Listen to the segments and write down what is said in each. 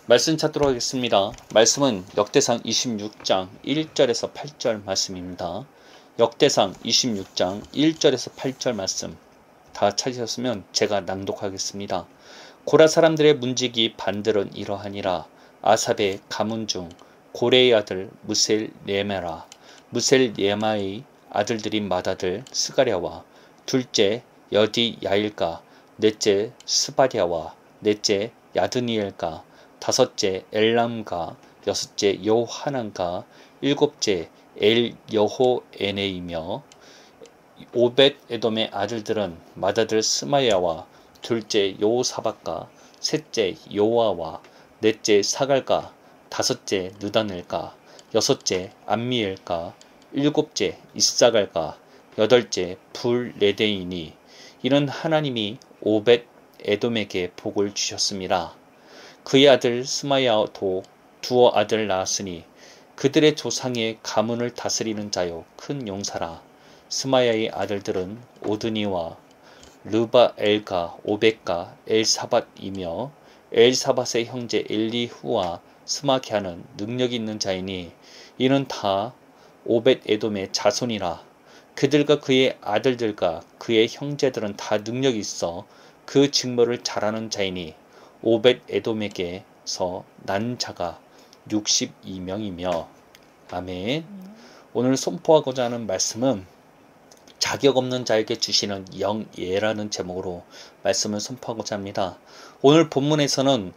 말씀 찾도록 하겠습니다. 말씀은 역대상 26장 1절에서 8절 말씀입니다. 역대상 26장 1절에서 8절 말씀 다 찾으셨으면 제가 낭독하겠습니다. 고라 사람들의 문지기 반들은 이러하니라. 아삽의 가문 중 고레의 아들 무셀레메라, 무셀레마의 아들들인 맏아들 스가랴와 둘째 여디야일과 넷째 스바랴와 넷째 야드니엘과 다섯째 엘람과 여섯째 요하난과 일곱째 엘여호에네이며 오벳 에돔의 아들들은 맏아들 스마야와 둘째 요사박과 셋째 요아와 넷째 사갈과 다섯째 느다넬과 여섯째 암미엘과 일곱째 이사갈과 여덟째 불레데이니. 이는 하나님이 오벳 에돔에게 복을 주셨습니다. 그의 아들 스마야도 두어 아들 낳았으니 그들의 조상의 가문을 다스리는 자요 큰 용사라. 스마야의 아들들은 오드니와 르바엘과 오벳과 엘사밧이며 엘사밧의 형제 엘리후와 스마갸는 능력 있는 자이니 이는 다 오벳 에돔의 자손이라. 그들과 그의 아들들과 그의 형제들은 다 능력이 있어 그 직무를 잘하는 자이니 오벳 에돔에게서 난 자가 62명이며. 아멘. 오늘 선포하고자 하는 말씀은 자격 없는 자에게 주시는 영예라는 제목으로 말씀을 선포하고자 합니다. 오늘 본문에서는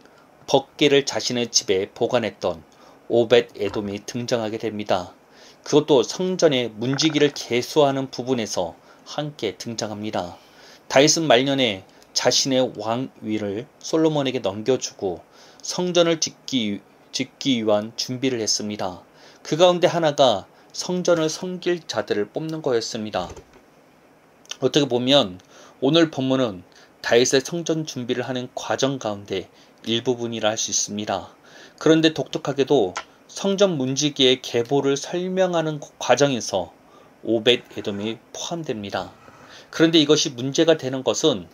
법궤를 자신의 집에 보관했던 오벳 에돔이 등장하게 됩니다. 그것도 성전의 문지기를 계수하는 부분에서 함께 등장합니다. 다윗은 말년에 자신의 왕위를 솔로몬에게 넘겨주고 성전을 짓기 위한 준비를 했습니다. 그 가운데 하나가 성전을 섬길 자들을 뽑는 거였습니다. 어떻게 보면 오늘 본문은 다윗의 성전 준비를 하는 과정 가운데 일부분이라 할 수 있습니다. 그런데 독특하게도 성전 문지기의 계보를 설명하는 과정에서 오벳 에돔이 포함됩니다. 그런데 이것이 문제가 되는 것은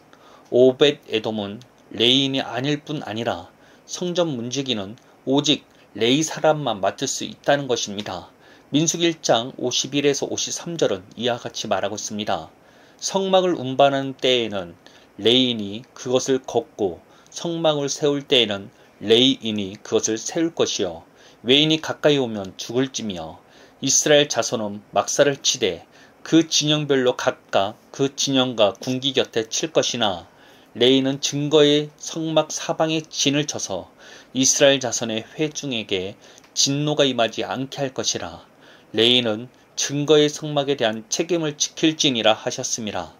오벳 에돔은 레인이 아닐 뿐 아니라 성전 문지기는 오직 레이 사람만 맡을 수 있다는 것입니다. 민수기 1장 51에서 53절은 이와 같이 말하고 있습니다. 성막을 운반하는 때에는 레인이 그것을 걷고 성막을 세울 때에는 레이인이 그것을 세울 것이요 외인이 가까이 오면 죽을지며 이스라엘 자손은 막사를 치되 그 진영별로 각각 그 진영과 군기 곁에 칠 것이나 레이는 증거의 성막 사방에 진을 쳐서 이스라엘 자손의 회중에게 진노가 임하지 않게 할 것이라. 레이는 증거의 성막에 대한 책임을 지킬지니라 하셨습니다.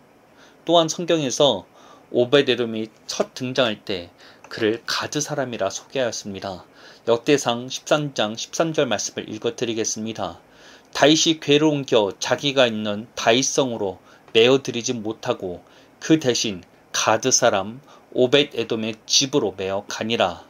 또한 성경에서 오벳 에돔이 첫 등장할 때 그를 가드 사람이라 소개하였습니다. 역대상 13장 13절 말씀을 읽어드리겠습니다. 다윗이 궤를 옮겨 자기가 있는 다윗성으로 메어들이지 못하고 그 대신 가드 사람 오벳 에돔의 집으로 메어 가니라.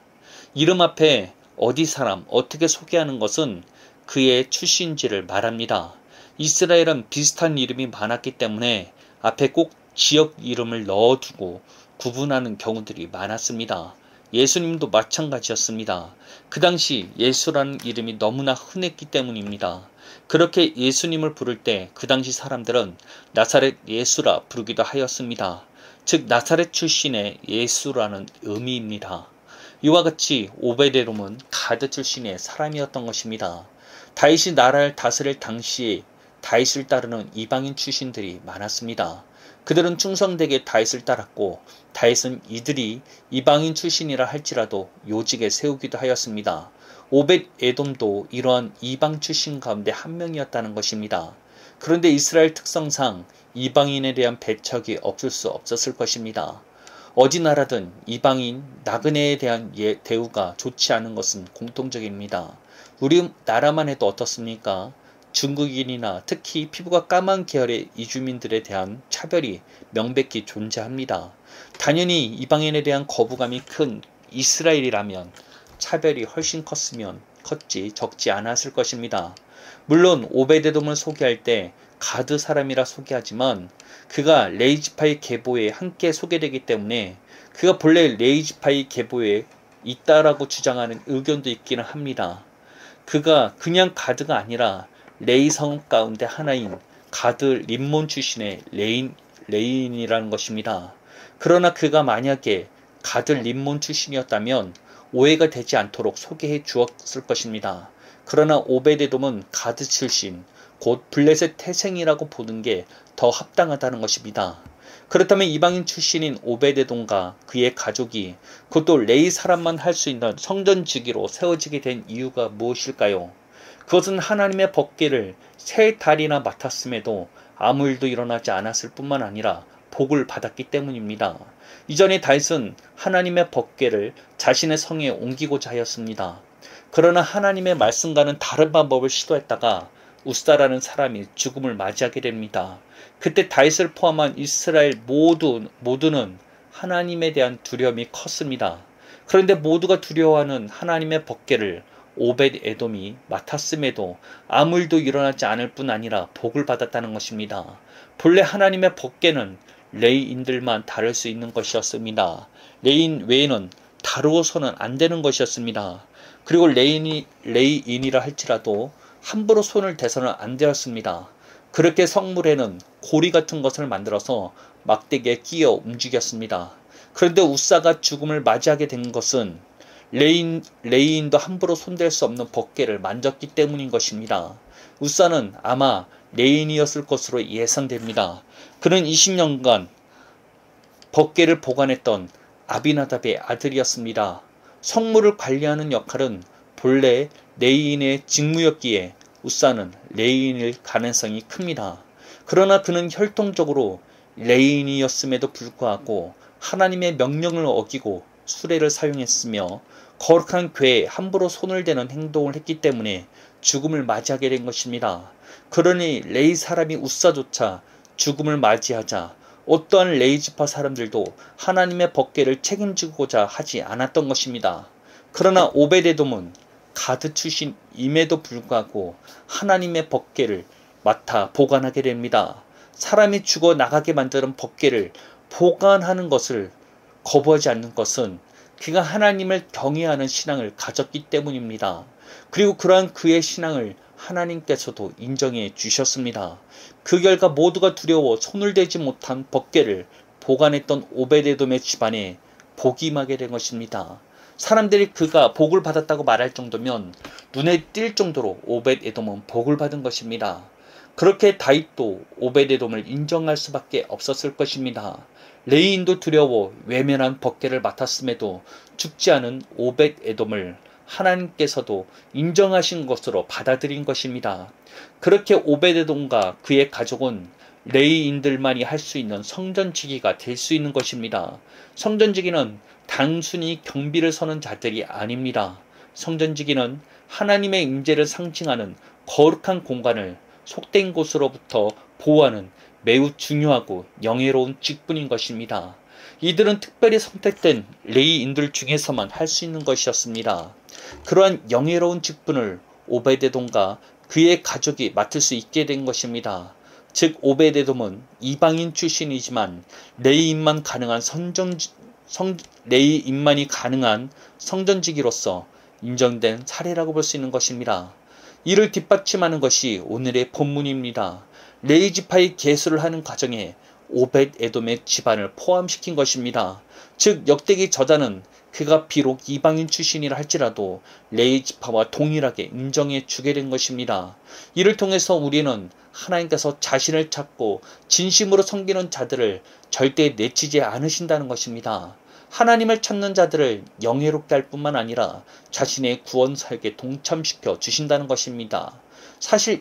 이름 앞에 어디 사람 어떻게 소개하는 것은 그의 출신지를 말합니다. 이스라엘은 비슷한 이름이 많았기 때문에 앞에 꼭 지역 이름을 넣어두고 구분하는 경우들이 많았습니다. 예수님도 마찬가지였습니다. 그 당시 예수라는 이름이 너무나 흔했기 때문입니다. 그렇게 예수님을 부를 때 그 당시 사람들은 나사렛 예수라 부르기도 하였습니다. 즉 나사렛 출신의 예수라는 의미입니다. 이와 같이 오벳 에돔은 가드 출신의 사람이었던 것입니다. 다윗이 나라를 다스릴 당시에 다윗을 따르는 이방인 출신들이 많았습니다. 그들은 충성되게 다윗을 따랐고 다윗은 이들이 이방인 출신이라 할지라도 요직에 세우기도 하였습니다. 오벳 에돔도 이러한 이방 출신 가운데 한 명이었다는 것입니다. 그런데 이스라엘 특성상 이방인에 대한 배척이 없을 수 없었을 것입니다. 어디 나라든 이방인 나그네에 대한 대우가 좋지 않은 것은 공통적입니다. 우리 나라만 해도 어떻습니까? 중국인이나 특히 피부가 까만 계열의 이주민들에 대한 차별이 명백히 존재합니다. 당연히 이방인에 대한 거부감이 큰 이스라엘이라면 차별이 훨씬 컸지 적지 않았을 것입니다. 물론 오벳 에돔을 소개할 때 가드 사람이라 소개하지만 그가 레위 지파의 계보에 함께 소개되기 때문에 그가 본래 레위 지파의 계보에 있다라고 주장하는 의견도 있기는 합니다. 그가 그냥 가드가 아니라 레위 성읍 가운데 하나인 가드 림몬 출신의 레인이라는 것입니다. 그러나 그가 만약에 가드 림몬 출신이었다면 오해가 되지 않도록 소개해 주었을 것입니다. 그러나 오베데돔은 가드 출신, 곧 블레셋 태생이라고 보는 게 더 합당하다는 것입니다. 그렇다면 이방인 출신인 오베데돔과 그의 가족이 그것도 레위 사람만 할 수 있는 성전지기로 세워지게 된 이유가 무엇일까요? 그것은 하나님의 법궤를 3달이나 맡았음에도 아무 일도 일어나지 않았을 뿐만 아니라 복을 받았기 때문입니다. 이전에 다윗은 하나님의 법궤를 자신의 성에 옮기고자 하였습니다. 그러나 하나님의 말씀과는 다른 방법을 시도했다가 우사라는 사람이 죽음을 맞이하게 됩니다. 그때 다윗을 포함한 이스라엘 모두는 하나님에 대한 두려움이 컸습니다. 그런데 모두가 두려워하는 하나님의 법궤를 오벳 에돔이 맡았음에도 아무 일도 일어나지 않을 뿐 아니라 복을 받았다는 것입니다. 본래 하나님의 법궤는 레위인들만 다룰 수 있는 것이었습니다. 레위인 외에는 다루어서는 안 되는 것이었습니다. 그리고 레위인이라 할지라도 함부로 손을 대서는 안 되었습니다. 그렇게 성물에는 고리 같은 것을 만들어서 막대기에 끼어 움직였습니다. 그런데 우사가 죽음을 맞이하게 된 것은 레위인도 함부로 손댈 수 없는 법궤를 만졌기 때문인 것입니다. 우사는 아마 레위인이었을 것으로 예상됩니다. 그는 20년간 법궤를 보관했던 아비나답의 아들이었습니다. 성물을 관리하는 역할은 본래 레위인의 직무였기에 우사는 레위인일 가능성이 큽니다. 그러나 그는 혈통적으로 레위인이었음에도 불구하고 하나님의 명령을 어기고 수레를 사용했으며 거룩한 궤에 함부로 손을 대는 행동을 했기 때문에 죽음을 맞이하게 된 것입니다. 그러니 레위 사람이 우사조차 죽음을 맞이하자 어떠한 레위 지파 사람들도 하나님의 법궤를 책임지고자 하지 않았던 것입니다. 그러나 오베데돔은 가드 출신임에도 불구하고 하나님의 법궤를 맡아 보관하게 됩니다. 사람이 죽어 나가게 만드는 법궤를 보관하는 것을 거부하지 않는 것은 그가 하나님을 경외하는 신앙을 가졌기 때문입니다. 그리고 그러한 그의 신앙을 하나님께서도 인정해 주셨습니다. 그 결과 모두가 두려워 손을 대지 못한 법궤를 보관했던 오베데돔의 집안에 복이 임하게 된 것입니다. 사람들이 그가 복을 받았다고 말할 정도면 눈에 띌 정도로 오벳에돔은 복을 받은 것입니다. 그렇게 다윗도 오벳에돔을 인정할 수밖에 없었을 것입니다. 레위인도 두려워 외면한 법궤를 맡았음에도 죽지 않은 오벳에돔을 하나님께서도 인정하신 것으로 받아들인 것입니다. 그렇게 오벳에돔과 그의 가족은 레위인들만이 할 수 있는 성전지기가 될 수 있는 것입니다. 성전지기는 단순히 경비를 서는 자들이 아닙니다. 성전지기는 하나님의 임재를 상징하는 거룩한 공간을 속된 곳으로부터 보호하는 매우 중요하고 영예로운 직분인 것입니다. 이들은 특별히 선택된 레위인들 중에서만 할 수 있는 것이었습니다. 그러한 영예로운 직분을 오베데돔과 그의 가족이 맡을 수 있게 된 것입니다. 즉 오베데돔은 이방인 출신이지만 레위인만이 가능한 성전지기로서 인정된 사례라고 볼 수 있는 것입니다. 이를 뒷받침하는 것이 오늘의 본문입니다. 레위 지파의 계수를 하는 과정에 오벳에돔의 집안을 포함시킨 것입니다. 즉 역대기 저자는 그가 비록 이방인 출신이라 할지라도 레위 지파와 동일하게 인정해 주게 된 것입니다. 이를 통해서 우리는 하나님께서 자신을 찾고 진심으로 섬기는 자들을 절대 내치지 않으신다는 것입니다. 하나님을 찾는 자들을 영예롭게 할 뿐만 아니라 자신의 구원 사역에 동참시켜 주신다는 것입니다. 사실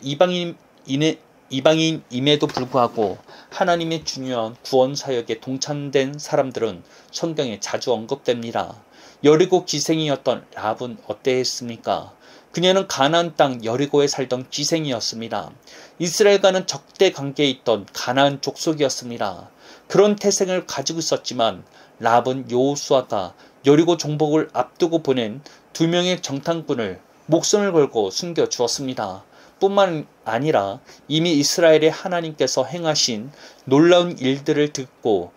이방인임에도 불구하고 하나님의 중요한 구원 사역에 동참된 사람들은 성경에 자주 언급됩니다. 여리고 기생이었던 랍은 어떠했습니까? 그녀는 가나안 땅 여리고에 살던 기생이었습니다. 이스라엘과는 적대 관계에 있던 가나안 족속이었습니다. 그런 태생을 가지고 있었지만 랍은 여호수아가 여리고 정복을 앞두고 보낸 2명의 정탐꾼을 목숨을 걸고 숨겨주었습니다. 뿐만 아니라 이미 이스라엘의 하나님께서 행하신 놀라운 일들을 듣고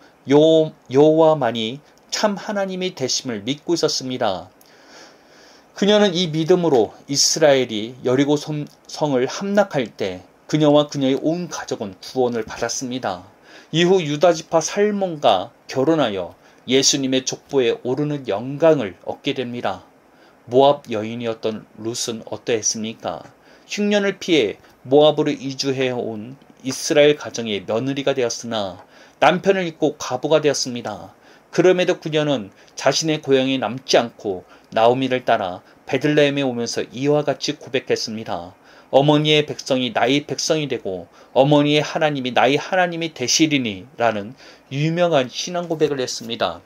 여호와만이 참 하나님이 되심을 믿고 있었습니다. 그녀는 이 믿음으로 이스라엘이 여리고 성을 함락할 때 그녀와 그녀의 온 가족은 구원을 받았습니다. 이후 유다지파 살몬과 결혼하여 예수님의 족보에 오르는 영광을 얻게 됩니다. 모압 여인이었던 룻은 어떠했습니까? 흉년을 피해 모압으로 이주해온 이스라엘 가정의 며느리가 되었으나 남편을 잃고 과부가 되었습니다. 그럼에도 그녀는 자신의 고향에 남지 않고 나오미를 따라 베들레헴에 오면서 이와 같이 고백했습니다. 어머니의 백성이 나의 백성이 되고 어머니의 하나님이 나의 하나님이 되시리니 라는 유명한 신앙 고백을 했습니다.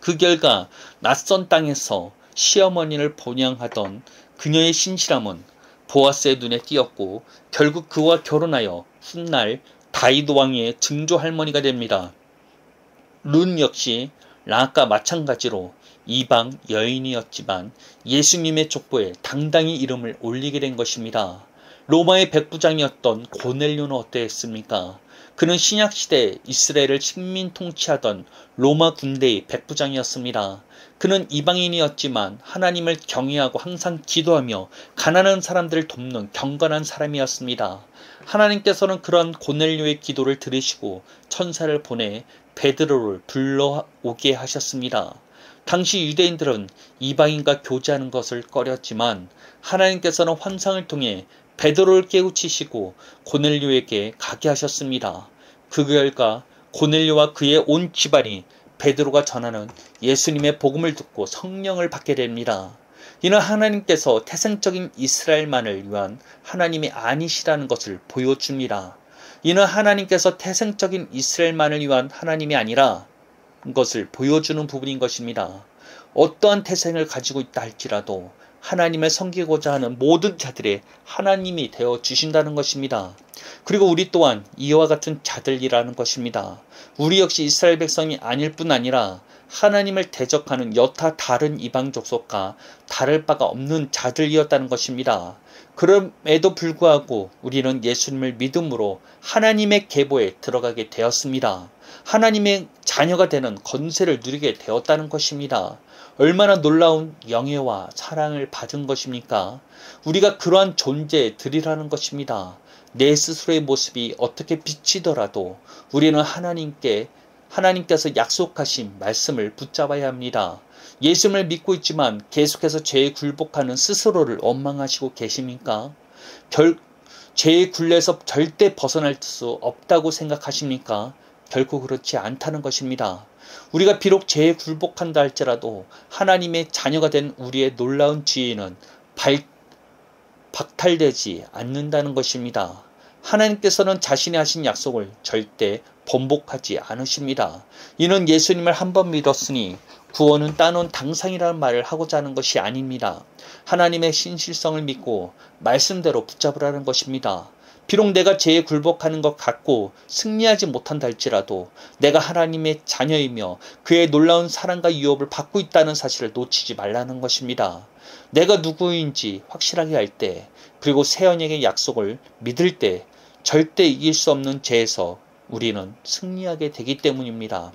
그 결과 낯선 땅에서 시어머니를 본향하던 그녀의 신실함은 보아스의 눈에 띄었고 결국 그와 결혼하여 훗날 다윗 왕의 증조 할머니가 됩니다. 룬 역시 라합과 마찬가지로 이방 여인이었지만 예수님의 족보에 당당히 이름을 올리게 된 것입니다. 로마의 백부장이었던 고넬료는 어떠했습니까? 그는 신약시대 이스라엘을 식민 통치하던 로마 군대의 백부장이었습니다. 그는 이방인이었지만 하나님을 경외하고 항상 기도하며 가난한 사람들을 돕는 경건한 사람이었습니다. 하나님께서는 그런 고넬료의 기도를 들으시고 천사를 보내 베드로를 불러오게 하셨습니다. 당시 유대인들은 이방인과 교제하는 것을 꺼렸지만 하나님께서는 환상을 통해 베드로를 깨우치시고 고넬료에게 가게 하셨습니다. 그 결과 고넬료와 그의 온 집안이 베드로가 전하는 예수님의 복음을 듣고 성령을 받게 됩니다. 이는 하나님께서 태생적인 이스라엘만을 위한 하나님이 아니시라는 것을 보여줍니다. 이는 하나님께서 태생적인 이스라엘만을 위한 하나님이 아니라 것을 보여주는 부분인 것입니다. 어떠한 태생을 가지고 있다 할지라도 하나님을 섬기고자 하는 모든 자들의 하나님이 되어 주신다는 것입니다. 그리고 우리 또한 이와 같은 자들이라는 것입니다. 우리 역시 이스라엘 백성이 아닐 뿐 아니라 하나님을 대적하는 여타 다른 이방 족속과 다를 바가 없는 자들이었다는 것입니다. 그럼에도 불구하고 우리는 예수님을 믿음으로 하나님의 계보에 들어가게 되었습니다. 하나님의 자녀가 되는 건세를 누리게 되었다는 것입니다. 얼마나 놀라운 영예와 사랑을 받은 것입니까? 우리가 그러한 존재들이라는 것입니다. 내 스스로의 모습이 어떻게 비치더라도 우리는 하나님께서 약속하신 말씀을 붙잡아야 합니다. 예수님을 믿고 있지만 계속해서 죄에 굴복하는 스스로를 원망하시고 계십니까? 죄의 굴레에서 절대 벗어날 수 없다고 생각하십니까? 결코 그렇지 않다는 것입니다. 우리가 비록 죄에 굴복한다 할지라도 하나님의 자녀가 된 우리의 놀라운 지혜는 박탈되지 않는다는 것입니다. 하나님께서는 자신이 하신 약속을 절대 번복하지 않으십니다. 이는 예수님을 한 번 믿었으니 구원은 따놓은 당상이라는 말을 하고자 하는 것이 아닙니다. 하나님의 신실성을 믿고 말씀대로 붙잡으라는 것입니다. 비록 내가 죄에 굴복하는 것 같고 승리하지 못한다 할지라도 내가 하나님의 자녀이며 그의 놀라운 사랑과 유업을 받고 있다는 사실을 놓치지 말라는 것입니다. 내가 누구인지 확실하게 할 때, 그리고 새 언약의 약속을 믿을 때 절대 이길 수 없는 죄에서 우리는 승리하게 되기 때문입니다.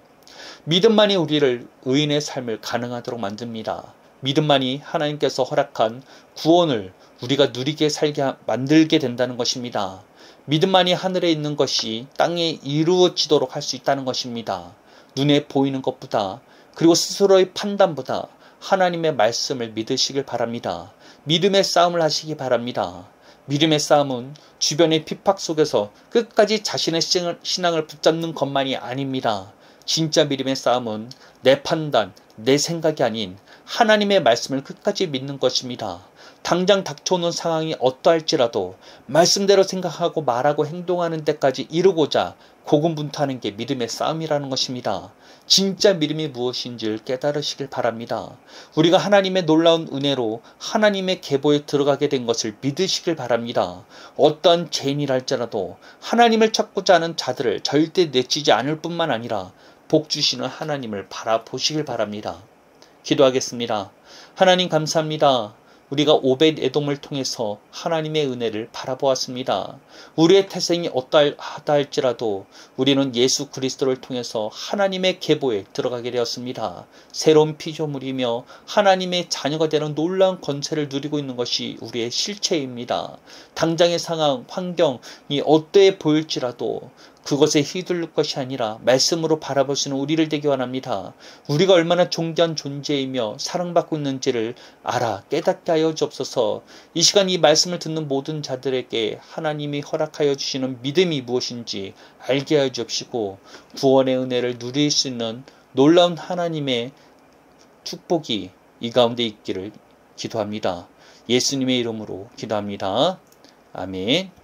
믿음만이 우리를 의인의 삶을 가능하도록 만듭니다. 믿음만이 하나님께서 허락한 구원을 우리가 누리게 살게 만들게 된다는 것입니다. 믿음만이 하늘에 있는 것이 땅에 이루어지도록 할 수 있다는 것입니다. 눈에 보이는 것보다, 그리고 스스로의 판단보다 하나님의 말씀을 믿으시길 바랍니다. 믿음의 싸움을 하시기 바랍니다. 믿음의 싸움은 주변의 핍박 속에서 끝까지 자신의 신앙을 붙잡는 것만이 아닙니다. 진짜 믿음의 싸움은 내 판단, 내 생각이 아닌 하나님의 말씀을 끝까지 믿는 것입니다. 당장 닥쳐오는 상황이 어떠할지라도 말씀대로 생각하고 말하고 행동하는 데까지 이루고자 고군분투하는 게 믿음의 싸움이라는 것입니다. 진짜 믿음이 무엇인지를 깨달으시길 바랍니다. 우리가 하나님의 놀라운 은혜로 하나님의 계보에 들어가게 된 것을 믿으시길 바랍니다. 어떠한 죄인이랄지라도 하나님을 찾고자 하는 자들을 절대 내치지 않을 뿐만 아니라 복 주시는 하나님을 바라보시길 바랍니다. 기도하겠습니다. 하나님 감사합니다. 우리가 오벳 에돔을 통해서 하나님의 은혜를 바라보았습니다. 우리의 태생이 어떠하다 할지라도 우리는 예수 그리스도를 통해서 하나님의 계보에 들어가게 되었습니다. 새로운 피조물이며 하나님의 자녀가 되는 놀라운 권세를 누리고 있는 것이 우리의 실체입니다. 당장의 상황, 환경이 어떠해 보일지라도 그것에 휘둘릴 것이 아니라 말씀으로 바라볼 수 있는 우리를 되기 원합니다. 우리가 얼마나 존귀한 존재이며 사랑받고 있는지를 알아 깨닫게 하여 주옵소서. 이 시간 이 말씀을 듣는 모든 자들에게 하나님이 허락하여 주시는 믿음이 무엇인지 알게 하여 주옵시고 구원의 은혜를 누릴 수 있는 놀라운 하나님의 축복이 이 가운데 있기를 기도합니다. 예수님의 이름으로 기도합니다. 아멘.